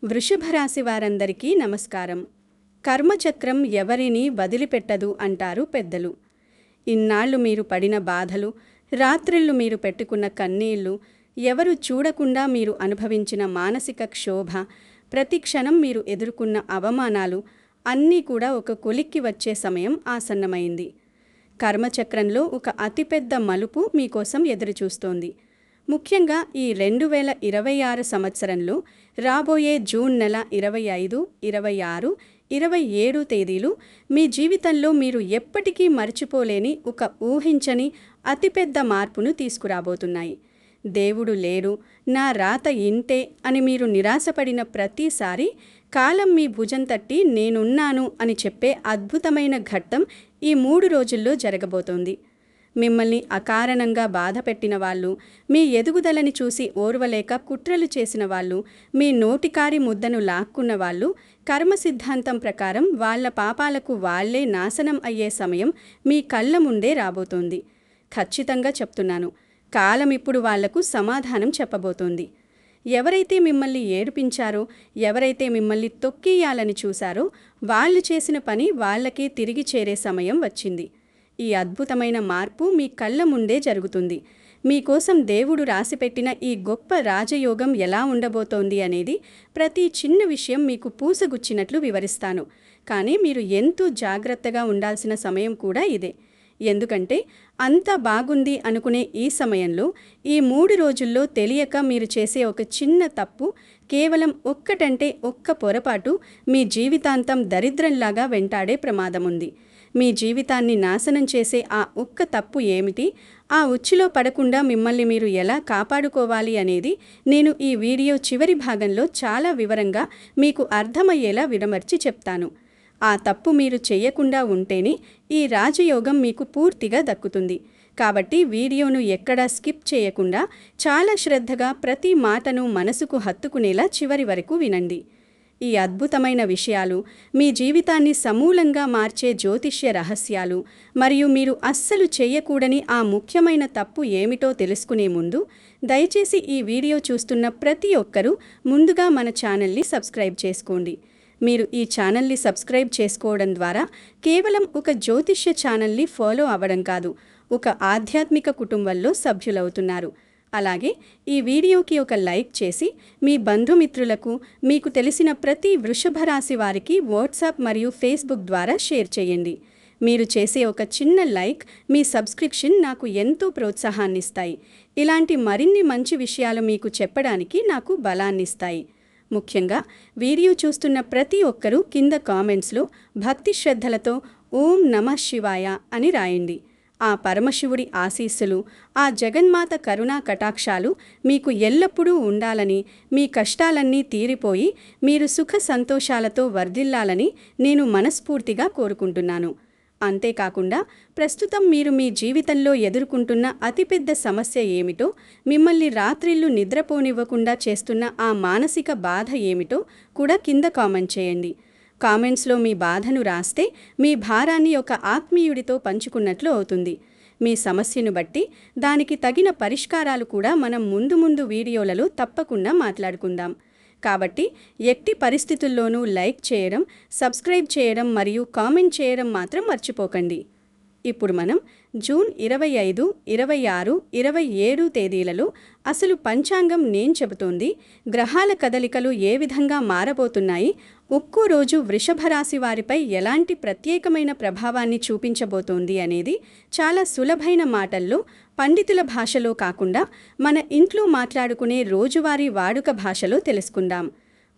వృషభ రాశి వారందరికీ నమస్కారం. కర్మచక్రం ఎవరిని వదిలిపెట్టదు అంటారు పెద్దలు. ఇన్నాళ్ళు మీరు పడిన బాధలు, రాత్రిళ్ళు మీరు పెట్టుకున్న కన్నీళ్లు, ఎవరు చూడకుండా మీరు అనుభవించిన మానసిక క్షోభ, ప్రతి క్షణం మీరు ఎదుర్కొన్న అవమానాలు అన్నీ కూడా ఒక కొలిక్కి వచ్చే సమయం ఆసన్నమైంది. కర్మచక్రంలో ఒక అతిపెద్ద మలుపు మీకోసం ఎదురుచూస్తోంది. ముఖ్యంగా ఈ 2026 సంవత్సరంలో రాబోయే జూన్ నెల 25, 26, 27 తేదీలు మీ జీవితంలో మీరు ఎప్పటికీ మర్చిపోలేని ఒక ఊహించని అతిపెద్ద మార్పును తీసుకురాబోతున్నాయి. దేవుడు లేడు, నా రాత ఇంతే అని మీరు నిరాశపడిన ప్రతిసారి కాలం మీ భుజం తట్టి నేనున్నాను అని చెప్పే అద్భుతమైన ఘట్టం ఈ 3 రోజుల్లో జరగబోతోంది. మిమ్మల్ని అకారణంగా బాధ పెట్టిన వాళ్ళు, మీ ఎదుగుదలని చూసి ఓర్వలేక కుట్రలు చేసిన వాళ్ళు, మీ నోటికారి ముద్దను లాక్కున్న వాళ్ళు, కర్మ సిద్ధాంతం ప్రకారం వాళ్ల పాపాలకు వాళ్లే నాశనం అయ్యే సమయం మీ కళ్ళ ముందే రాబోతోంది. ఖచ్చితంగా చెప్తున్నాను, కాలం ఇప్పుడు వాళ్లకు సమాధానం చెప్పబోతోంది. ఎవరైతే మిమ్మల్ని ఏడిపించారో, ఎవరైతే మిమ్మల్ని తొక్కియాలని చూశారో వాళ్ళు చేసిన పని వాళ్లకే తిరిగి చేరే సమయం వచ్చింది. ఈ అద్భుతమైన మార్పు మీ కళ్ళ ముందే జరుగుతుంది. మీకోసం దేవుడు రాసిపెట్టిన ఈ గొప్ప రాజయోగం ఎలా ఉండబోతోంది అనేది ప్రతి చిన్న విషయం మీకు పూసగుచ్చినట్లు వివరిస్తాను. కానీ మీరు ఎంతో జాగ్రత్తగా ఉండాల్సిన సమయం కూడా ఇదే. ఎందుకంటే అంతా బాగుంది అనుకునే ఈ సమయంలో, ఈ 3 రోజుల్లో తెలియక మీరు చేసే ఒక చిన్న తప్పు, కేవలం ఒక్కటంటే ఒక్క పొరపాటు మీ జీవితాంతం దరిద్రంలాగా వెంటాడే ప్రమాదముంది. మీ జీవితాన్ని నాశనం చేసే ఆ ఒక్క తప్పు ఏమిటి, ఆ ఉచ్చులో పడకుండా మిమ్మల్ని మీరు ఎలా కాపాడుకోవాలి అనేది నేను ఈ వీడియో చివరి భాగంలో చాలా వివరంగా మీకు అర్థమయ్యేలా విడమర్చి చెప్తాను. ఆ తప్పు మీరు చెయ్యకుండా ఉంటేనే ఈ రాజయోగం మీకు పూర్తిగా దక్కుతుంది. కాబట్టి వీడియోను ఎక్కడా స్కిప్ చేయకుండా చాలా శ్రద్ధగా ప్రతి మాటను మనసుకు హత్తుకునేలా చివరి వరకు వినండి. ఈ అద్భుతమైన విషయాలు, మీ జీవితాన్ని సమూలంగా మార్చే జ్యోతిష్య రహస్యాలు మరియు మీరు అస్సలు చేయకూడని ఆ ముఖ్యమైన తప్పు ఏమిటో తెలుసుకునే ముందు దయచేసి ఈ వీడియో చూస్తున్న ప్రతి ఒక్కరూ ముందుగా మన ఛానల్ని సబ్స్క్రైబ్ చేసుకోండి. మీరు ఈ ఛానల్ని సబ్స్క్రైబ్ చేసుకోవడం ద్వారా కేవలం ఒక జ్యోతిష్య ఛానల్ని ఫాలో అవ్వడం కాదు, ఒక ఆధ్యాత్మిక కుటుంబంలో సభ్యులవుతున్నారు. అలాగే ఈ వీడియోకి ఒక లైక్ చేసి మీ బంధుమిత్రులకు, మీకు తెలిసిన ప్రతి వృషభ రాశి వారికి వాట్సాప్ మరియు ఫేస్బుక్ ద్వారా షేర్ చేయండి. మీరు చేసే ఒక చిన్న లైక్, మీ సబ్స్క్రిప్షన్ నాకు ఎంతో ప్రోత్సాహాన్నిస్తాయి. ఇలాంటి మరిన్ని మంచి విషయాలు మీకు చెప్పడానికి నాకు బలాన్నిస్తాయి. ముఖ్యంగా వీడియో చూస్తున్న ప్రతి ఒక్కరూ కింద కామెంట్స్లో భక్తి శ్రద్ధలతో ఓం నమః శివాయ అని రాయండి. ఆ పరమశివుడి ఆశీస్సులు, ఆ జగన్మాత కరుణా కటాక్షాలు మీకు ఎల్లప్పుడూ ఉండాలని, మీ కష్టాలన్నీ తీరిపోయి మీరు సుఖ సంతోషాలతో వర్ధిల్లాలని నేను మనస్ఫూర్తిగా కోరుకుంటున్నాను. అంతేకాకుండా ప్రస్తుతం మీరు మీ జీవితంలో ఎదుర్కొంటున్న అతిపెద్ద సమస్య ఏమిటో, మిమ్మల్ని రాత్రిళ్ళు నిద్రపోనివ్వకుండా చేస్తున్న ఆ మానసిక బాధ ఏమిటో కూడా కింద కామెంట్ చేయండి. కామెంట్స్లో మీ బాధను రాస్తే మీ భారాన్ని ఒక ఆత్మీయుడితో పంచుకున్నట్లు అవుతుంది. మీ సమస్యను బట్టి దానికి తగిన పరిష్కారాలు కూడా మనం ముందు వీడియోలలో తప్పకుండా మాట్లాడుకుందాం. కాబట్టి ఎట్టి పరిస్థితుల్లోనూ లైక్ చేయడం, సబ్స్క్రైబ్ చేయడం మరియు కామెంట్ చేయడం మాత్రం మర్చిపోకండి. ఇప్పుడు మనం జూన్ 25, 26, 27 తేదీలలో అసలు పంచాంగం నేను చెబుతోంది, గ్రహాల కదలికలు ఏ విధంగా మారబోతున్నాయి, ఒక్కో రోజు వృషభ రాశి వారిపై ఎలాంటి ప్రత్యేకమైన ప్రభావాన్ని చూపించబోతోంది అనేది చాలా సులభైన మాటల్లో, పండితుల భాషలో కాకుండా మన ఇంట్లో మాట్లాడుకునే రోజువారీ వాడుక భాషలో తెలుసుకుందాం.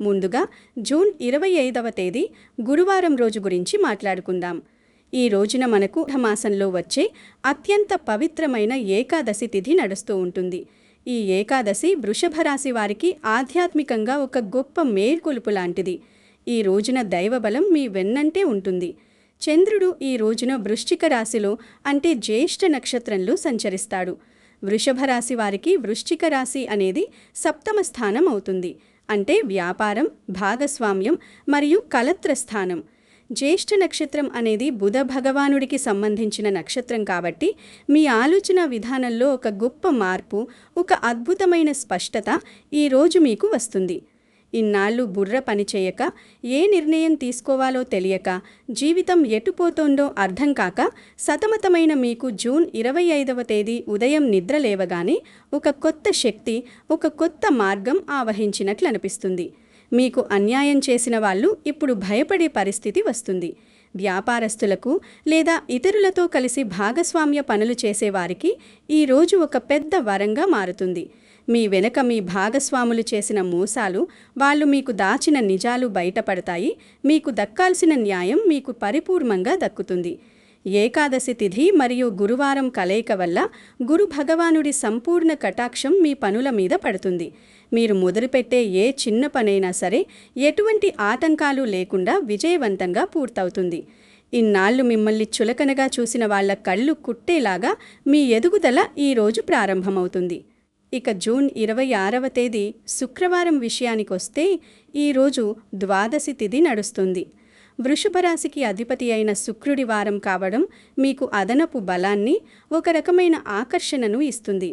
ముందుగా జూన్ 25వ తేదీ గురువారం రోజు గురించి మాట్లాడుకుందాం. ఈ రోజున మనకు మాసంలో వచ్చే అత్యంత పవిత్రమైన ఏకాదశి తిథి నడుస్తూ ఉంటుంది. ఈ ఏకాదశి వృషభ రాశి వారికి ఆధ్యాత్మికంగా ఒక గొప్ప మేల్కొలుపు లాంటిది. ఈ రోజున దైవబలం మీ వెన్నంటే ఉంటుంది. చంద్రుడు ఈ రోజున వృశ్చిక రాశిలో అంటే జ్యేష్ఠ నక్షత్రంలో సంచరిస్తాడు. వృషభ రాశి వారికి వృశ్చిక రాశి అనేది సప్తమ స్థానం అవుతుంది. అంటే వ్యాపారం, భాగస్వామ్యం మరియు కలత్ర స్థానం. జ్యేష్ఠ నక్షత్రం అనేది బుధ భగవానుడికి సంబంధించిన నక్షత్రం కాబట్టి మీ ఆలోచన విధానంలో ఒక గొప్ప మార్పు, ఒక అద్భుతమైన స్పష్టత ఈరోజు మీకు వస్తుంది. ఇన్నాళ్ళు బుర్ర పనిచేయక, ఏ నిర్ణయం తీసుకోవాలో తెలియక, జీవితం ఎటుపోతోందో అర్థం కాక సతమతమైన మీకు జూన్ 25వ తేదీ ఉదయం నిద్ర లేవగానే ఒక కొత్త శక్తి, ఒక కొత్త మార్గం ఆవహించినట్లు అనిపిస్తుంది. మీకు అన్యాయం చేసిన వాళ్ళు ఇప్పుడు భయపడే పరిస్థితి వస్తుంది. వ్యాపారస్తులకు లేదా ఇతరులతో కలిసి భాగస్వామ్య పనులు చేసేవారికి ఈరోజు ఒక పెద్ద వరంగా మారుతుంది. మీ వెనక మీ భాగస్వాములు చేసిన మోసాలు, వాళ్ళు మీకు దాచిన నిజాలు బయటపడతాయి. మీకు దక్కాల్సిన న్యాయం మీకు పరిపూర్ణంగా దక్కుతుంది. ఏకాదశి తిథి మరియు గురువారం కలయిక వల్ల గురు భగవానుడి సంపూర్ణ కటాక్షం మీ పనుల మీద పడుతుంది. మీరు మొదలుపెట్టే ఏ చిన్న పనైనా సరే ఎటువంటి ఆటంకాలు లేకుండా విజయవంతంగా పూర్తవుతుంది. ఇన్నాళ్ళు మిమ్మల్ని చులకనగా చూసిన వాళ్ల కళ్ళు కుట్టేలాగా మీ ఎదుగుదల ఈరోజు ప్రారంభమవుతుంది. ఇక జూన్ 26వ తేదీ శుక్రవారం విషయానికొస్తే ఈరోజు ద్వాదశి తిథి నడుస్తుంది. వృషభ రాశికి అధిపతి అయిన శుక్రుడి వారం కావడం మీకు అదనపు బలాన్ని, ఒక రకమైన ఆకర్షణను ఇస్తుంది.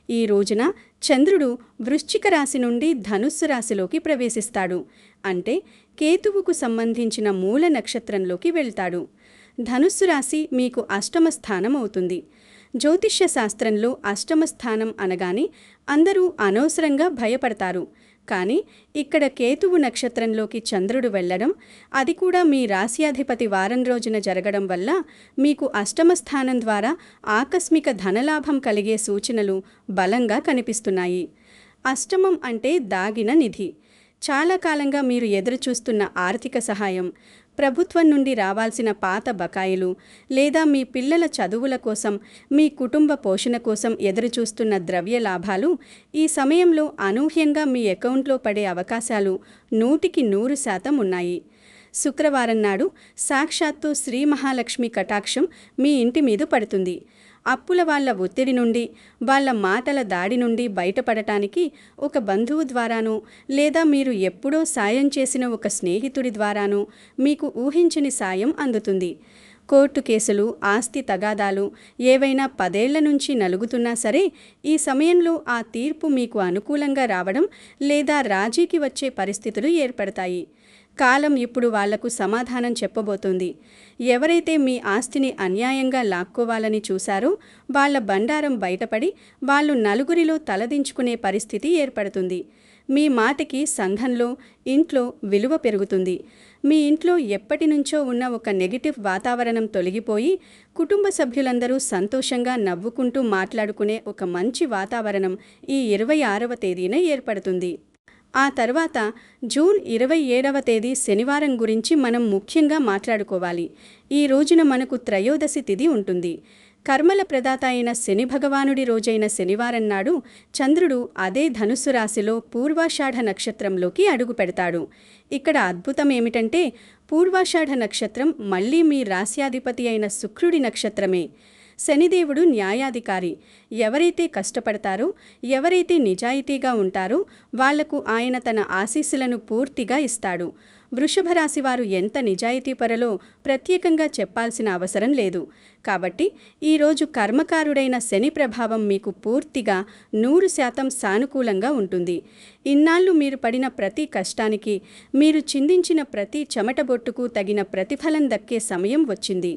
ఈ రోజున చంద్రుడు వృశ్చిక రాశి నుండి ధనుస్సు రాశిలోకి ప్రవేశిస్తాడు. అంటే కేతువుకు సంబంధించిన మూల నక్షత్రంలోకి వెళ్తాడు. ధనుస్సు రాశి మీకు అష్టమ స్థానం అవుతుంది. జ్యోతిష్య శాస్త్రంలో అష్టమ స్థానం అనగానే అందరూ అనవసరంగా భయపడతారు. కానీ ఇక్కడ కేతువు నక్షత్రంలోకి చంద్రుడు వెళ్ళడం, అది కూడా మీ రాశ్యాధిపతి వారం రోజున జరగడం వల్ల మీకు అష్టమ స్థానం ద్వారా ఆకస్మిక ధనలాభం కలిగే సూచనలు బలంగా కనిపిస్తున్నాయి. అష్టమం అంటే దాగిన నిధి. చాలా కాలంగా మీరు ఎదురుచూస్తున్న ఆర్థిక సహాయం, ప్రభుత్వం నుండి రావాల్సిన పాత బకాయిలు, లేదా మీ పిల్లల చదువుల కోసం, మీ కుటుంబ పోషణ కోసం ఎదురుచూస్తున్న ద్రవ్య లాభాలు ఈ సమయంలో అనూహ్యంగా మీ అకౌంట్లో పడే అవకాశాలు 100% ఉన్నాయి. శుక్రవారం నాడు సాక్షాత్తు శ్రీ మహాలక్ష్మి కటాక్షం మీ ఇంటి మీద పడుతుంది. అప్పుల వాళ్ళ ఒత్తిడి నుండి, వాళ్ళ మాటల దాడి నుండి బయటపడటానికి ఒక బంధువు ద్వారానో, లేదా మీరు ఎప్పుడో సాయం చేసిన ఒక స్నేహితుడి ద్వారానో మీకు ఊహించని సాయం అందుతుంది. కోర్టు కేసులు, ఆస్తి తగాదాలు ఏవైనా 10 ఏళ్ల నుంచి నలుగుతున్నా సరే ఈ సమయంలో ఆ తీర్పు మీకు అనుకూలంగా రావడం లేదా రాజీకి వచ్చే పరిస్థితులు ఏర్పడతాయి. కాలం ఇప్పుడు వాళ్లకు సమాధానం చెప్పబోతోంది. ఎవరైతే మీ ఆస్తిని అన్యాయంగా లాక్కోవాలని చూశారో వాళ్ల బండారం బయటపడి వాళ్ళు నలుగురిలో తలదించుకునే పరిస్థితి ఏర్పడుతుంది. మీ మాటకి సంఘంలో, ఇంట్లో విలువ పెరుగుతుంది. మీ ఇంట్లో ఎప్పటి నుంచో ఉన్న ఒక నెగిటివ్ వాతావరణం తొలగిపోయి కుటుంబ సభ్యులందరూ సంతోషంగా నవ్వుకుంటూ మాట్లాడుకునే ఒక మంచి వాతావరణం ఈ 26వ తేదీన ఏర్పడుతుంది. ఆ తర్వాత జూన్ 27వ తేదీ శనివారం గురించి మనం ముఖ్యంగా మాట్లాడుకోవాలి. ఈ రోజున మనకు త్రయోదశి తిథి ఉంటుంది. కర్మల ప్రదాత అయిన శని భగవానుడి రోజైన శనివారం నాడు చంద్రుడు అదే ధనుస్సు రాశిలో పూర్వాషాఢ నక్షత్రంలోకి అడుగు పెడతాడు. ఇక్కడ అద్భుతం ఏమిటంటే పూర్వాషాఢ నక్షత్రం మళ్లీ మీ రాశ్యాధిపతి అయిన శుక్రుడి నక్షత్రమే. శనిదేవుడు న్యాయాధికారి. ఎవరైతే కష్టపడతారో, ఎవరైతే నిజాయితీగా ఉంటారో వాళ్లకు ఆయన తన ఆశీస్సులను పూర్తిగా ఇస్తాడు. వృషభ రాశి వారు ఎంత నిజాయితీపరలో ప్రత్యేకంగా చెప్పాల్సిన అవసరం లేదు. కాబట్టి ఈరోజు కర్మకారుడైన శని ప్రభావం మీకు పూర్తిగా 100% సానుకూలంగా ఉంటుంది. ఇన్నాళ్ళు మీరు పడిన ప్రతి కష్టానికి, మీరు చిందించిన ప్రతి చెమటబొట్టుకు తగిన ప్రతిఫలం దక్కే సమయం వచ్చింది.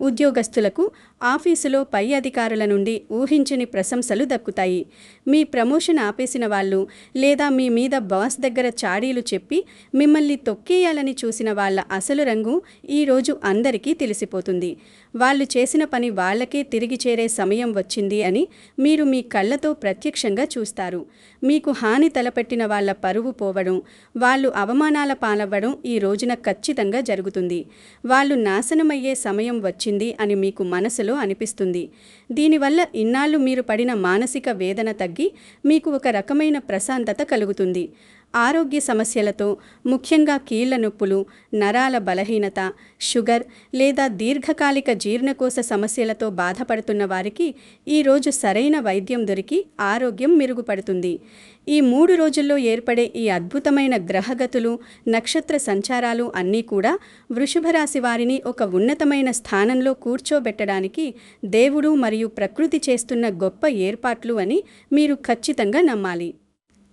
ఉద్యోగస్తులకు ఆఫీసులో పై అధికారుల నుండి ఊహించని ప్రశంసలు దక్కుతాయి. మీ ప్రమోషన్ ఆపేసిన వాళ్ళు, లేదా మీ మీద బాస్ దగ్గర చాడీలు చెప్పి మిమ్మల్ని తొక్కేయాలని చూసిన వాళ్ళ అసలు రంగు ఈరోజు అందరికీ తెలిసిపోతుంది. వాళ్ళు చేసిన పని వాళ్లకే తిరిగి చేరే సమయం వచ్చింది అని మీరు మీ కళ్ళతో ప్రత్యక్షంగా చూస్తారు. మీకు హాని తలపెట్టిన వాళ్ళ పరువు పోవడం, వాళ్ళు అవమానాల పాలవ్వడం ఈ రోజున ఖచ్చితంగా జరుగుతుంది. వాళ్ళు నాశనమయ్యే సమయం వచ్చింది అని మీకు మనసులో అనిపిస్తుంది. దీనివల్ల ఇన్నాళ్ళు మీరు పడిన మానసిక వేదన తగ్గి మీకు ఒక రకమైన ప్రశాంతత కలుగుతుంది. ఆరోగ్య సమస్యలతో, ముఖ్యంగా కీళ్ల నొప్పులు, నరాల బలహీనత, షుగర్ లేదా దీర్ఘకాలిక జీర్ణకోశ సమస్యలతో బాధపడుతున్న వారికి ఈరోజు సరైన వైద్యం దొరికి ఆరోగ్యం మెరుగుపడుతుంది. ఈ 3 రోజుల్లో ఏర్పడే ఈ అద్భుతమైన గ్రహగతులు, నక్షత్ర సంచారాలు అన్నీ కూడా వృషభ రాశి వారిని ఒక ఉన్నతమైన స్థానంలో కూర్చోబెట్టడానికి దేవుడు మరియు ప్రకృతి చేస్తున్న గొప్ప ఏర్పాట్లు అని మీరు ఖచ్చితంగా నమ్మాలి.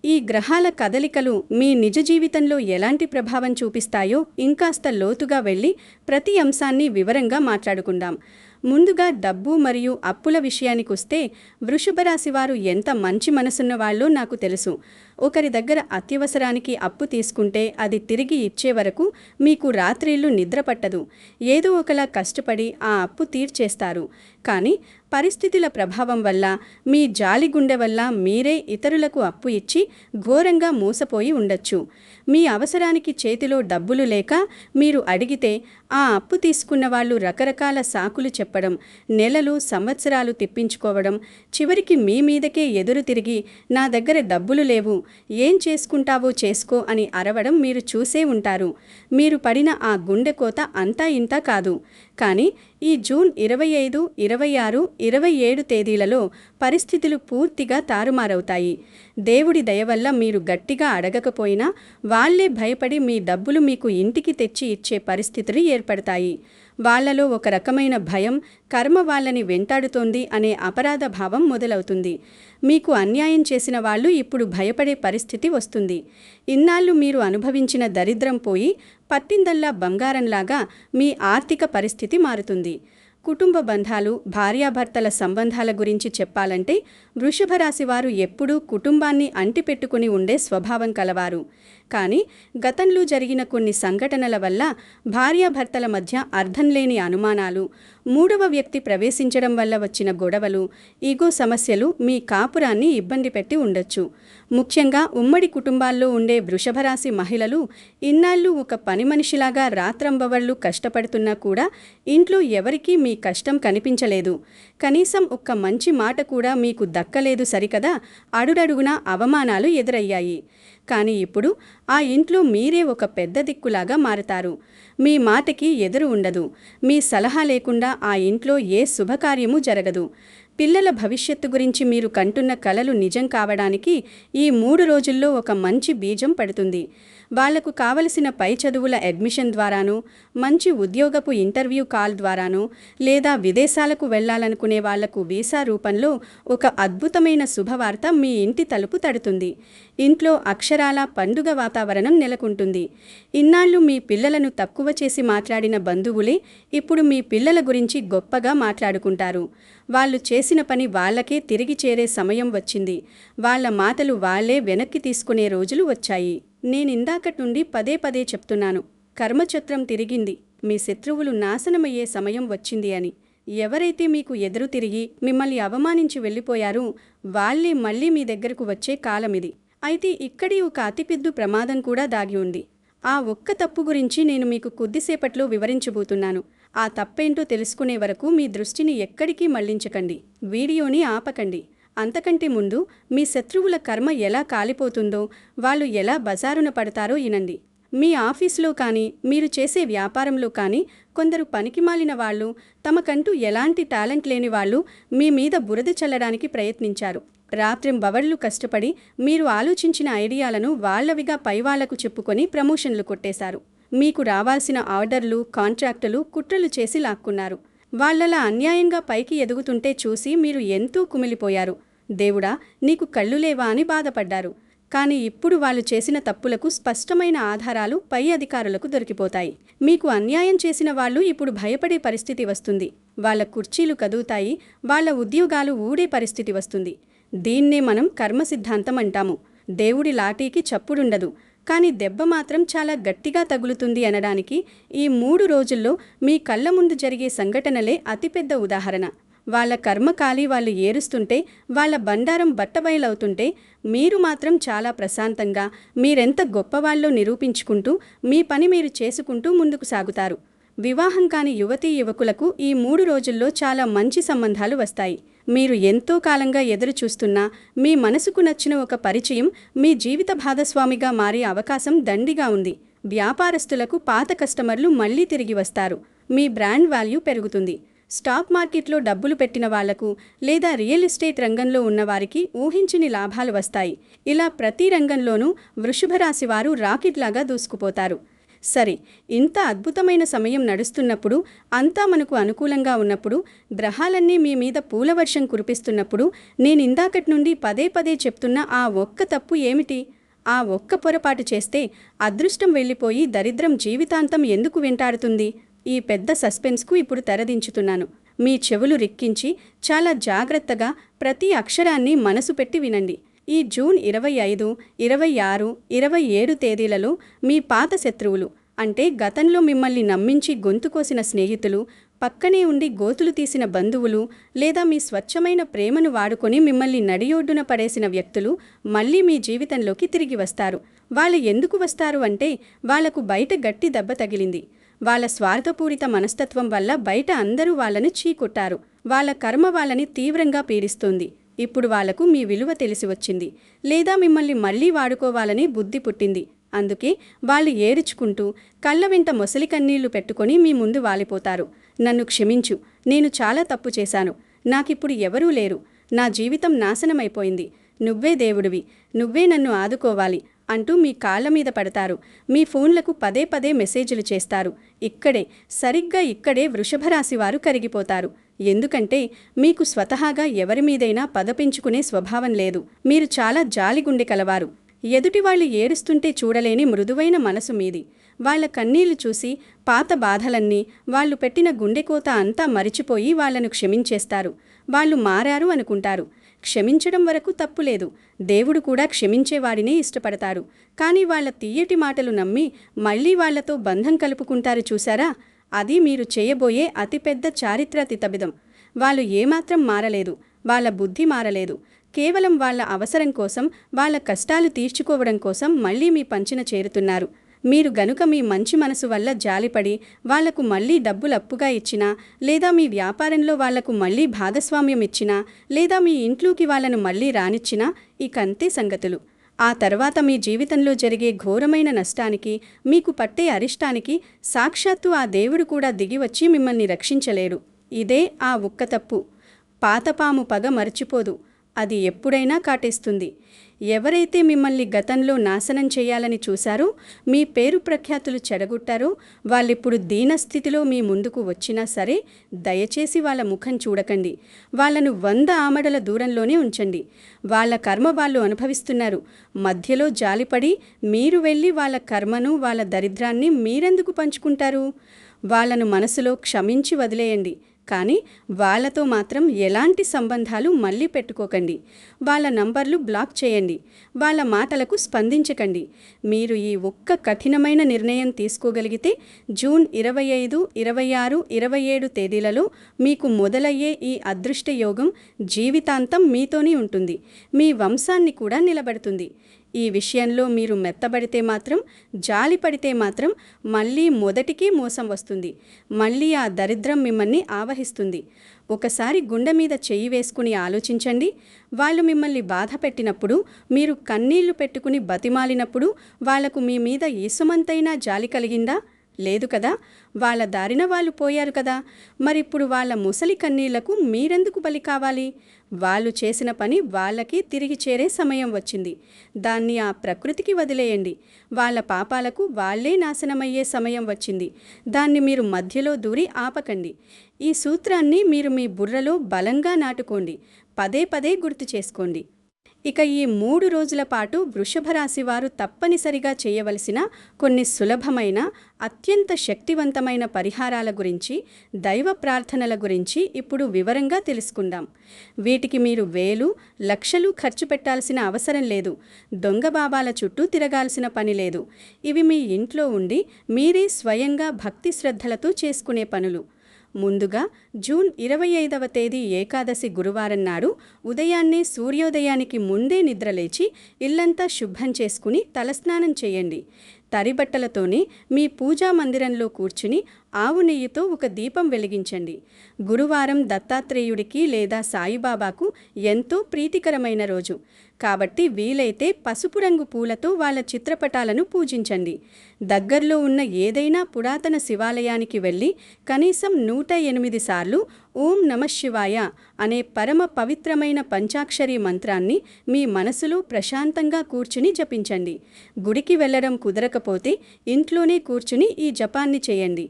ఈ గ్రహాల కదలికలు మీ నిజ జీవితంలో ఎలాంటి ప్రభావం చూపిస్తాయో ఇంకాస్త లోతుగా వెళ్ళి ప్రతి అంశాన్ని వివరంగా మాట్లాడుకుందాం. ముందుగా డబ్బు మరియు అప్పుల విషయానికొస్తే వృషభ రాశి వారు ఎంత మంచి మనసున్న వాళ్ళో నాకు తెలుసు. ఒకరి దగ్గర అత్యవసరానికి అప్పు తీసుకుంటే అది తిరిగి ఇచ్చే వరకు మీకు రాత్రిళ్ళు నిద్ర పట్టదు. ఏదో ఒకలా కష్టపడి ఆ అప్పు తీర్చేస్తారు. కానీ పరిస్థితుల ప్రభావం వల్ల, మీ జాలిగుండె వల్ల మీరే ఇతరులకు అప్పు ఇచ్చి ఘోరంగా మోసపోయి ఉండొచ్చు. మీ అవసరానికి చేతిలో డబ్బులు లేక మీరు అడిగితే ఆ అప్పు తీసుకున్న వాళ్ళు రకరకాల సాకులు చెప్పడం, నెలలు సంవత్సరాలు తిప్పించుకోవడం, చివరికి మీ మీదకే ఎదురు తిరిగి నా దగ్గర డబ్బులు లేవు, ఏం చేసుకుంటావో చేసుకో అని అరవడం మీరు చూసే ఉంటారు. మీరు పడిన ఆ గుండె కోత అంతా ఇంతా కాదు. కానీ ఈ జూన్ 25, 26, 27 తేదీలలో పరిస్థితులు పూర్తిగా తారుమారవుతాయి. దేవుడి దయవల్ల మీరు గట్టిగా అడగకపోయినా వాళ్లే భయపడి మీ డబ్బులు మీకు ఇంటికి తెచ్చి ఇచ్చే పరిస్థితులు ఏర్పడతాయి. వాళ్లలో ఒక రకమైన భయం, కర్మ వాళ్ళని వెంటాడుతోంది అనే అపరాధ భావం మొదలవుతుంది. మీకు అన్యాయం చేసిన వాళ్ళు ఇప్పుడు భయపడే పరిస్థితి వస్తుంది. ఇన్నాళ్ళు మీరు అనుభవించిన దరిద్రం పోయి పట్టిందల్లా బంగారంలాగా మీ ఆర్థిక పరిస్థితి మారుతుంది. కుటుంబ బంధాలు, భార్యాభర్తల సంబంధాల గురించి చెప్పాలంటే వృషభ రాశి వారు ఎప్పుడూ కుటుంబాన్ని అంటిపెట్టుకుని ఉండే స్వభావం కలవారు. కానీ గతంలో జరిగిన కొన్ని సంఘటనల వల్ల భార్యాభర్తల మధ్య అర్థం లేని అనుమానాలు, మూడవ వ్యక్తి ప్రవేశించడం వల్ల వచ్చిన గొడవలు, ఈగో సమస్యలు మీ కాపురాన్ని ఇబ్బంది పెట్టి ఉండొచ్చు. ముఖ్యంగా ఉమ్మడి కుటుంబాల్లో ఉండే వృషభ రాశి మహిళలు ఇన్నాళ్ళు ఒక పని మనిషిలాగా రాత్రంబవళ్లు కష్టపడుతున్నా కూడా ఇంట్లో ఎవరికీ మీ కష్టం కనిపించలేదు. కనీసం ఒక్క మంచి మాట కూడా మీకు దక్కలేదు సరికదా, అడుగడుగునా అవమానాలు ఎదురయ్యాయి. కానీ ఇప్పుడు ఆ ఇంట్లో మీరే ఒక పెద్ద దిక్కులాగా మారతారు. మీ మాటకి ఎదురు ఉండదు. మీ సలహా లేకుండా ఆ ఇంట్లో ఏ శుభకార్యమూ జరగదు. పిల్లల భవిష్యత్తు గురించి మీరు కంటున్న కలలు నిజం కావడానికి ఈ 3 రోజుల్లో ఒక మంచి బీజం పడుతుంది. వాళ్లకు కావలసిన పై చదువుల అడ్మిషన్ ద్వారానో, మంచి ఉద్యోగపు ఇంటర్వ్యూ కాల్ ద్వారానో, లేదా విదేశాలకు వెళ్లాలనుకునే వాళ్లకు వీసా రూపంలో ఒక అద్భుతమైన శుభవార్త మీ ఇంటి తలుపు తడుతుంది. ఇంట్లో అక్షరాల పండుగ వాతావరణం నెలకొంటుంది. ఇన్నాళ్ళు మీ పిల్లలను తక్కువ చేసి మాట్లాడిన బంధువులే ఇప్పుడు మీ పిల్లల గురించి గొప్పగా మాట్లాడుకుంటారు. వాళ్ళు చేసిన పని వాళ్లకే తిరిగి చేరే సమయం వచ్చింది. వాళ్ల మాటలు వాళ్లే వెనక్కి తీసుకునే రోజులు వచ్చాయి. నేనిందాకటి నుండి పదే పదే చెప్తున్నాను, కర్మచక్రం తిరిగింది, మీ శత్రువులు నాశనమయ్యే సమయం వచ్చింది అని. ఎవరైతే మీకు ఎదురు తిరిగి మిమ్మల్ని అవమానించి వెళ్ళిపోయారో వాళ్లే మళ్లీ మీ దగ్గరకు వచ్చే కాలమిది. అయితే ఇక్కడి ఒక అతిపెద్ద ప్రమాదం కూడా దాగి ఉంది. ఆ ఒక్క తప్పు గురించి నేను మీకు కొద్దిసేపట్లో వివరించబోతున్నాను. ఆ తప్పేంటో తెలుసుకునే వరకు మీ దృష్టిని ఎక్కడికి మళ్లించకండి, వీడియోని ఆపకండి. అంతకంటే ముందు మీ శత్రువుల కర్మ ఎలా కాలిపోతుందో, వాళ్ళు ఎలా బజారున పడతారో వినండి. మీ ఆఫీసులో కానీ, మీరు చేసే వ్యాపారంలో కానీ కొందరు పనికిమాలిన వాళ్ళు, తమకంటూ ఎలాంటి టాలెంట్ లేని వాళ్ళు మీ మీద బురద చల్లడానికి ప్రయత్నించారు. రాత్రింబవళ్లు కష్టపడి మీరు ఆలోచించిన ఐడియాలను వాళ్లవిగా పైవాళ్లకు చెప్పుకొని ప్రమోషన్లు కొట్టేశారు. మీకు రావాల్సిన ఆర్డర్లు, కాంట్రాక్టులు కుట్రలు చేసి లాక్కున్నారు. వాళ్లలా అన్యాయంగా పైకి ఎదుగుతుంటే చూసి మీరు ఎంతో కుమిలిపోయారు. దేవుడా, నీకు కళ్ళు లేవా అని బాధపడ్డారు. కానీ ఇప్పుడు వాళ్ళు చేసిన తప్పులకు స్పష్టమైన ఆధారాలు పై అధికారులకు దొరికిపోతాయి. మీకు అన్యాయం చేసిన వాళ్ళు ఇప్పుడు భయపడే పరిస్థితి వస్తుంది. వాళ్ళ కుర్చీలు కదులుతాయి, వాళ్ళ ఉద్యోగాలు ఊడే పరిస్థితి వస్తుంది. దీన్నే మనం కర్మ సిద్ధాంతం అంటాము. దేవుడి లాఠీకి చప్పుడుండదు, కానీ దెబ్బ మాత్రం చాలా గట్టిగా తగులుతుంది అనడానికి ఈ 3 రోజుల్లో మీ కళ్ళ ముందు జరిగే సంఘటనలే అతిపెద్ద ఉదాహరణ. వాళ్ళ కర్మకాలి వాళ్ళు ఏరుస్తుంటే, వాళ్ళ బండారం బట్టబయలవుతుంటే మీరు మాత్రం చాలా ప్రశాంతంగా మీరెంత గొప్పవాళ్ళో నిరూపించుకుంటూ మీ పని మీరు చేసుకుంటూ ముందుకు సాగుతారు. వివాహం కాని యువతీ యువకులకు ఈ 3 రోజుల్లో చాలా మంచి సంబంధాలు వస్తాయి. మీరు ఎంతో కాలంగా ఎదురు చూస్తున్న మీ మనసుకు నచ్చిన ఒక పరిచయం మీ జీవిత భాగస్వామిగా మారే అవకాశం దండిగా ఉంది. వ్యాపారస్తులకు పాత కస్టమర్లు మళ్లీ తిరిగి వస్తారు. మీ బ్రాండ్ వాల్యూ పెరుగుతుంది. స్టాక్ మార్కెట్లో డబ్బులు పెట్టిన వాళ్లకు లేదా రియల్ ఎస్టేట్ రంగంలో ఉన్నవారికి ఊహించని లాభాలు వస్తాయి. ఇలా ప్రతి రంగంలోనూ వృషభ రాశి వారు రాకెట్లాగా దూసుకుపోతారు. సరే, ఇంత అద్భుతమైన సమయం నడుస్తున్నప్పుడు, అంతా మనకు అనుకూలంగా ఉన్నప్పుడు, గ్రహాలన్నీ మీ మీద పూలవర్షం కురిపిస్తున్నప్పుడు నేనిందాకటి నుండి పదే పదే చెప్తున్న ఆ ఒక్క తప్పు ఏమిటి? ఆ ఒక్క పొరపాటు చేస్తే అదృష్టం వెళ్ళిపోయి దరిద్రం జీవితాంతం ఎందుకు వెంటాడుతుంది? ఈ పెద్ద సస్పెన్స్కు ఇప్పుడు తెరదించుతున్నాను. మీ చెవులు రిక్కించి చాలా జాగ్రత్తగా ప్రతి అక్షరాన్ని మనసు పెట్టి వినండి. ఈ జూన్ 25, 26, 27 తేదీలలో మీ పాత శత్రువులు, అంటే గతంలో మిమ్మల్ని నమ్మించి గొంతుకోసిన స్నేహితులు, పక్కనే ఉండి గోతులు తీసిన బంధువులు, లేదా మీ స్వచ్ఛమైన ప్రేమను వాడుకొని మిమ్మల్ని నడియొడ్డున పడేసిన వ్యక్తులు మళ్లీ మీ జీవితంలోకి తిరిగి వస్తారు. వాళ్ళు ఎందుకు వస్తారు అంటే, వాళ్లకు బయట గట్టి దెబ్బ తగిలింది. వాళ్ళ స్వార్థపూరిత మనస్తత్వం వల్ల బయట అందరూ వాళ్ళని చీకొట్టారు. వాళ్ళ కర్మ వాళ్ళని తీవ్రంగా పీడిస్తోంది. ఇప్పుడు వాళ్లకు మీ విలువ తెలిసి వచ్చింది, లేదా మిమ్మల్ని మళ్లీ వాడుకోవాలని బుద్ధి పుట్టింది. అందుకే వాళ్ళు ఏడ్చుకుంటూ కళ్ళ వెంట మొసలి కన్నీళ్లు పెట్టుకొని మీ ముందు వాలిపోతారు. నన్ను క్షమించు, నేను చాలా తప్పు చేశాను, నాకిప్పుడు ఎవరూ లేరు, నా జీవితం నాశనమైపోయింది, నువ్వే దేవుడివి, నువ్వే నన్ను ఆదుకోవాలి అంటూ మీ కాళ్ల మీద పడతారు. మీ ఫోన్లకు పదే పదే మెసేజ్లు చేస్తారు. సరిగ్గా ఇక్కడే వృషభరాశివారు కరిగిపోతారు. ఎందుకంటే మీకు స్వతహాగా ఎవరి మీదైనా పగ పెంచుకునే స్వభావం లేదు. మీరు చాలా జాలిగుండె కలవారు. ఎదుటివాళ్లు ఏడుస్తుంటే చూడలేని మృదువైన మనసు మీది. వాళ్ల కన్నీళ్లు చూసి పాత బాధలన్నీ, వాళ్లు పెట్టిన గుండెకోత అంతా మరిచిపోయి వాళ్లను క్షమించేస్తారు. వాళ్లు మారారు అనుకుంటారు. క్షమించడం వరకు తప్పులేదు. దేవుడు కూడా క్షమించేవాడినే ఇష్టపడతారు. కానీ వాళ్ల తీయటి మాటలు నమ్మి మళ్లీ వాళ్లతో బంధం కలుపుకుంటారు చూశారా? అది మీరు చేయబోయే అతిపెద్ద చారిత్రాతీతబిదం. వాళ్ళు ఏమాత్రం మారలేదు. వాళ్ళ బుద్ధి మారలేదు. కేవలం వాళ్ళ అవసరం కోసం, వాళ్ళ కష్టాలు తీర్చుకోవడం కోసం మళ్లీ మీ పంచిన చేరుతున్నారు. మీరు గనుక మీ మంచి మనసు వల్ల జాలిపడి వాళ్లకు మళ్లీ డబ్బులు అప్పుగా ఇచ్చినా, లేదా మీ వ్యాపారంలో వాళ్లకు మళ్లీ భాగస్వామ్యం ఇచ్చినా, లేదా మీ ఇంట్లోకి వాళ్లను మళ్లీ రానిచ్చినా, ఇకంతే సంగతులు. ఆ తర్వాత మీ జీవితంలో జరిగే ఘోరమైన నష్టానికి, మీకు పట్టే అరిష్టానికి సాక్షాత్తు ఆ దేవుడు కూడా దిగివచ్చి మిమ్మల్ని రక్షించలేడు. ఇదే ఆ ఒక్క తప్పు. పాతపాము పగ మర్చిపోదు, అది ఎప్పుడైనా కాటేస్తుంది. ఎవరైతే మిమ్మల్ని గతంలో నాశనం చేయాలని చూశారో, మీ పేరు ప్రఖ్యాతులు చెడగొట్టారో, వాళ్ళిప్పుడు దీనస్థితిలో మీ ముందుకు వచ్చినా సరే దయచేసి వాళ్ళ ముఖం చూడకండి. వాళ్లను 100 ఆమడల దూరంలోనే ఉంచండి. వాళ్ళ కర్మ వాళ్ళు అనుభవిస్తున్నారు. మధ్యలో జాలిపడి మీరు వెళ్ళి వాళ్ళ కర్మను, వాళ్ళ దరిద్రాన్ని మీరెందుకు పంచుకుంటారు? వాళ్లను మనసులో క్షమించి వదిలేయండి. కానీ వాళ్లతో మాత్రం ఎలాంటి సంబంధాలు మళ్ళీ పెట్టుకోకండి. వాళ్ళ నంబర్లు బ్లాక్ చేయండి. వాళ్ళ మాటలకు స్పందించకండి. మీరు ఈ ఒక్క కఠినమైన నిర్ణయం తీసుకోగలిగితే జూన్ 25, 26, 27 తేదీలలో మీకు మొదలయ్యే ఈ అదృష్ట యోగం జీవితాంతం మీతోనే ఉంటుంది. మీ వంశాన్ని కూడా నిలబెడుతుంది. ఈ విషయంలో మీరు మెత్తబడితే మాత్రం, జాలిపడితే మాత్రం మళ్ళీ మొదటికి మోసం వస్తుంది. మళ్ళీ ఆ దరిద్రం మిమ్మల్ని ఆవహిస్తుంది. ఒకసారి గుండె మీద చెయ్యి వేసుకుని ఆలోచించండి. వాళ్ళు మిమ్మల్ని బాధ పెట్టినప్పుడు, మీరు కన్నీళ్లు పెట్టుకుని బతిమాలినప్పుడు వాళ్లకు మీ మీద ఈసుమంతైనా జాలి కలిగిందా? లేదు కదా. వాళ్ళ దారిన వాళ్ళు పోయారు కదా. మరిప్పుడు వాళ్ళ ముసలి కన్నీళ్లకు మీరెందుకు బలి కావాలి? వాళ్ళు చేసిన పని వాళ్ళకి తిరిగి చేరే సమయం వచ్చింది. దాన్ని ఆ ప్రకృతికి వదిలేయండి. వాళ్ళ పాపాలకు వాళ్లే నాశనమయ్యే సమయం వచ్చింది. దాన్ని మీరు మధ్యలో దూరి ఆపకండి. ఈ సూత్రాన్ని మీరు మీ బుర్రలో బలంగా నాటుకోండి. పదే పదే గుర్తు చేసుకోండి. ఇక ఈ 3 రోజుల పాటు వృషభ రాశివారు తప్పనిసరిగా చేయవలసిన కొన్ని సులభమైన, అత్యంత శక్తివంతమైన పరిహారాల గురించి, దైవ ప్రార్థనల గురించి ఇప్పుడు వివరంగా తెలుసుకుందాం. వీటికి మీరు వేలు, లక్షలు ఖర్చు పెట్టాల్సిన అవసరం లేదు. దొంగ బాబాల చుట్టూ తిరగాల్సిన పని లేదు. ఇవి మీ ఇంట్లో ఉండి మీరే స్వయంగా భక్తి శ్రద్ధలతో చేసుకునే పనులు. ముందుగా జూన్ 25వ తేదీ ఏకాదశి గురువారం నాడు ఉదయాన్నే సూర్యోదయానికి ముందే నిద్రలేచి ఇల్లంతా శుభ్రం చేసుకుని తలస్నానం చేయండి. తరిబట్టలతోనే మీ పూజా మందిరంలో కూర్చుని ఆవు నెయ్యితో ఒక దీపం వెలిగించండి. గురువారం దత్తాత్రేయుడికి లేదా సాయిబాబాకు ఎంతో ప్రీతికరమైన రోజు కాబట్టి వీలైతే పసుపు రంగు పూలతో వాళ్ళ చిత్రపటాలను పూజించండి. దగ్గర్లో ఉన్న ఏదైనా పురాతన శివాలయానికి వెళ్ళి కనీసం 108 సార్లు ఓం నమఃశివాయ అనే పరమ పవిత్రమైన పంచాక్షరి మంత్రాన్ని మీ మనసులో ప్రశాంతంగా కూర్చుని జపించండి. గుడికి వెళ్ళడం కుదరకపోతే ఇంట్లోనే కూర్చుని ఈ జపాన్ని చేయండి.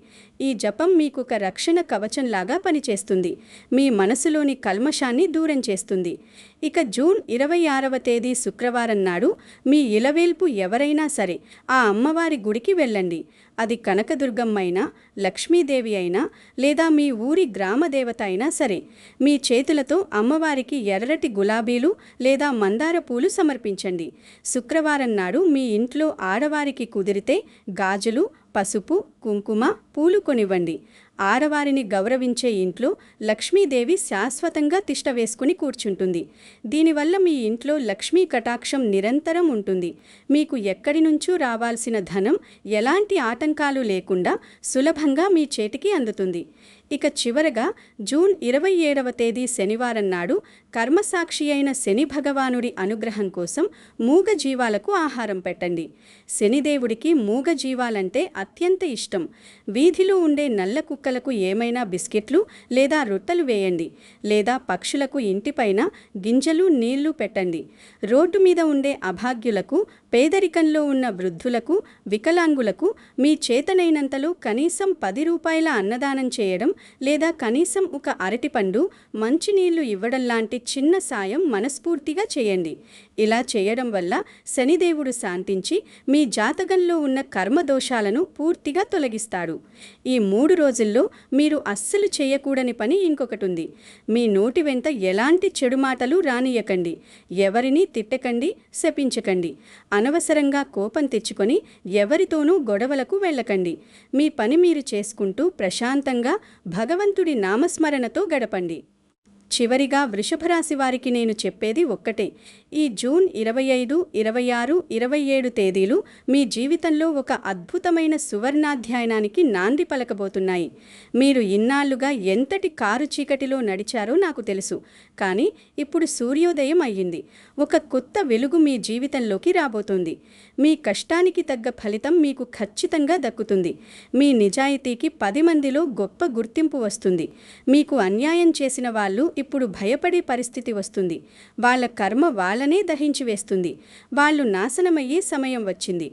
ఈ జపం మీకొక రక్షణ కవచంలాగా పనిచేస్తుంది. మీ మనసులోని కల్మషాన్ని దూరం చేస్తుంది. ఇక జూన్ 26వ తేదీ శుక్రవారం నాడు మీ ఇలవేల్పు ఎవరైనా సరే ఆ అమ్మవారి గుడికి వెళ్ళండి. అది కనకదుర్గమ్మ అయినా, లక్ష్మీదేవి అయినా లేదా మీ ఊరి గ్రామదేవత అయినా సరే మీ చేతులతో అమ్మవారికి ఎర్రటి గులాబీలు లేదా మందార పూలు సమర్పించండి. శుక్రవారం నాడు మీ ఇంట్లో ఆడవారికి కుదిరితే గాజులు, పసుపు, కుంకుమ, పూలు కొనివ్వండి. ఆడవారిని గౌరవించే ఇంట్లో లక్ష్మీదేవి శాశ్వతంగా తిష్ట వేసుకుని కూర్చుంటుంది. దీనివల్ల మీ ఇంట్లో లక్ష్మీ కటాక్షం నిరంతరం ఉంటుంది. మీకు ఎక్కడి నుంచో రావాల్సిన ధనం ఎలాంటి ఆటంకాలు లేకుండా సులభంగా మీ చేతికి అందుతుంది. ఇక చివరగా జూన్ 27వ తేదీ శనివారం నాడు కర్మసాక్షి అయిన శని భగవానుడి అనుగ్రహం కోసం మూగ జీవాలకు ఆహారం పెట్టండి. శనిదేవుడికి మూగ జీవాలంటే అత్యంత ఇష్టం. వీధిలో ఉండే నల్ల కుక్కలకు ఏమైనా బిస్కెట్లు లేదా రొట్టెలు వేయండి. లేదా పక్షులకు ఇంటిపైన గింజలు, నీళ్లు పెట్టండి. రోడ్డు మీద ఉండే అభాగ్యులకు, పేదరికంలో ఉన్న వృద్ధులకు, వికలాంగులకు మీ చేతనైనంతలో కనీసం 10 రూపాయల అన్నదానం చేయడం లేదా కనీసం ఒక అరటిపండు, మంచినీళ్లు ఇవ్వడం లాంటి చిన్న సాయం మనస్ఫూర్తిగా చేయండి. ఇలా చేయడం వల్ల శనిదేవుడు శాంతించి మీ జాతకంలో ఉన్న కర్మదోషాలను పూర్తిగా తొలగిస్తాడు. ఈ 3 రోజుల్లో మీరు అస్సలు చేయకూడని పని ఇంకొకటి ఉంది. మీ నోటి వెంట ఎలాంటి చెడు మాటలు రానియకండి. ఎవరినీ తిట్టకండి, శపించకండి. అనవసరంగా కోపం తెచ్చుకొని ఎవరితోనూ గొడవలకు వెళ్ళకండి. మీ పని మీరు చేసుకుంటూ ప్రశాంతంగా భగవంతుడి నామస్మరణతో గడపండి. చివరిగా వృషభరాశి వారికి నేను చెప్పేది ఒక్కటే. ఈ జూన్ 25, 26, 27 తేదీలు మీ జీవితంలో ఒక అద్భుతమైన సువర్ణాధ్యాయనానికి నాంది పలకబోతున్నాయి. మీరు ఇన్నాళ్లుగా ఎంతటి కారు చీకటిలో నడిచారో నాకు తెలుసు. కానీ ఇప్పుడు సూర్యోదయం అయ్యింది. ఒక కొత్త వెలుగు మీ జీవితంలోకి రాబోతోంది. మీ కష్టానికి తగ్గ ఫలితం మీకు ఖచ్చితంగా దక్కుతుంది. మీ నిజాయితీకి 10 మందిలో గొప్ప గుర్తింపు వస్తుంది. మీకు అన్యాయం చేసిన వాళ్ళు ఇప్పుడు భయపడే పరిస్థితి వస్తుంది. వాళ్ళ కర్మ వాళ్ళనే దహించి వేస్తుంది. వాళ్ళు నాశనమయ్యే సమయం వచ్చింది.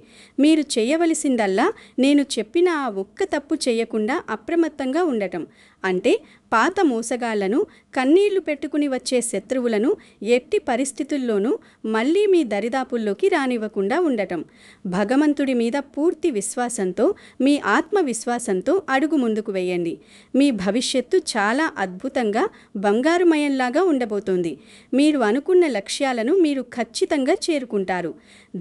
మీరు చేయవలసిందల్లా నేను చెప్పిన ఆ ఒక్క తప్పు చేయకుండా అప్రమత్తంగా ఉండటం. అంటే పాత మోసగాళ్లను, కన్నీళ్లు పెట్టుకుని వచ్చే శత్రువులను ఎట్టి పరిస్థితుల్లోనూ మళ్ళీ మీ దరిదాపుల్లోకి రానివ్వకుండా ఉండటం. భగవంతుడి మీద పూర్తి విశ్వాసంతో, మీ ఆత్మవిశ్వాసంతో అడుగు ముందుకు వేయండి. మీ భవిష్యత్తు చాలా అద్భుతంగా బంగారుమయంలాగా ఉండబోతోంది. మీరు అనుకున్న లక్ష్యాలను మీరు ఖచ్చితంగా చేరుకుంటారు.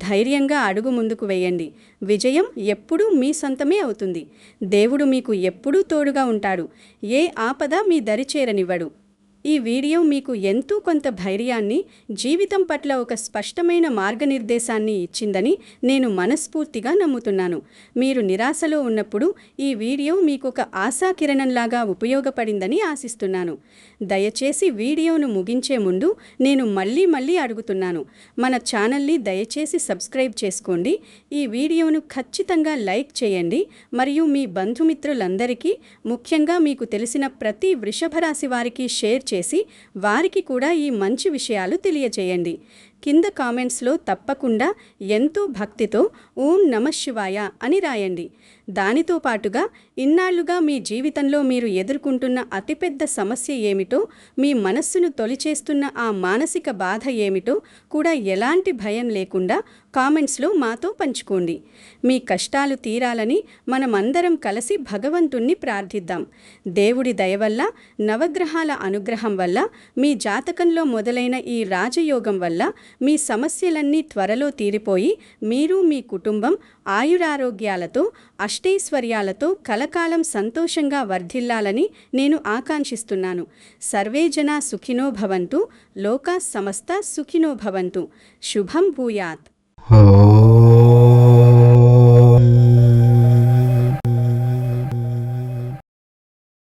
ధైర్యంగా అడుగు ముందుకు వేయండి. విజయం ఎప్పుడూ మీ సొంతమే అవుతుంది. దేవుడు మీకు ఎప్పుడూ తోడుగా ఉంటాడు. ఏ ఆపద మీ దరి చేరనివ్వడు. ఈ వీడియో మీకు ఎంతో కొంత ధైర్యాన్ని, జీవితం పట్ల ఒక స్పష్టమైన మార్గనిర్దేశాన్ని ఇచ్చిందని నేను మనస్ఫూర్తిగా నమ్ముతున్నాను. మీరు నిరాశలో ఉన్నప్పుడు ఈ వీడియో మీకు ఒక ఆశాకిరణంలాగా ఉపయోగపడిందని ఆశిస్తున్నాను. దయచేసి వీడియోను ముగించే ముందు నేను మళ్ళీ అడుగుతున్నాను. మన ఛానల్ని దయచేసి సబ్స్క్రైబ్ చేసుకోండి. ఈ వీడియోను ఖచ్చితంగా లైక్ చేయండి. మరియు మీ బంధుమిత్రులందరికీ, ముఖ్యంగా మీకు తెలిసిన ప్రతి వృషభరాశి వారికి షేర్ చేసి వారికి కూడా ఈ మంచి విషయాలు తెలియజేయండి. కింద కామెంట్స్లో తప్పకుండా ఎంతో భక్తితో ఓం నమఃశివాయ అని రాయండి. దానితో పాటుగా ఇన్నాళ్లుగా మీ జీవితంలో మీరు ఎదుర్కొంటున్న అతిపెద్ద సమస్య ఏమిటో, మీ మనస్సును తొలిచేస్తున్న ఆ మానసిక బాధ ఏమిటో కూడా ఎలాంటి భయం లేకుండా కామెంట్స్లో మాతో పంచుకోండి. మీ కష్టాలు తీరాలని మనమందరం కలిసి భగవంతుణ్ణి ప్రార్థిద్దాం. దేవుడి దయ వల్ల, నవగ్రహాల అనుగ్రహం వల్ల, మీ జాతకంలో మొదలైన ఈ రాజయోగం వల్ల మీ సమస్యలన్నీ త్వరలో తీరిపోయి మీరు, మీ కుటుంబం ఆయురారోగ్యాలతో, అష్టైశ్వర్యాలతో కలకాలం సంతోషంగా వర్ధిల్లాలని నేను ఆకాంక్షిస్తున్నాను. సర్వే జనా సుఖినో భవంతు, లోకా సమస్త సుఖినో భవంతు. శుభం భూయాత్.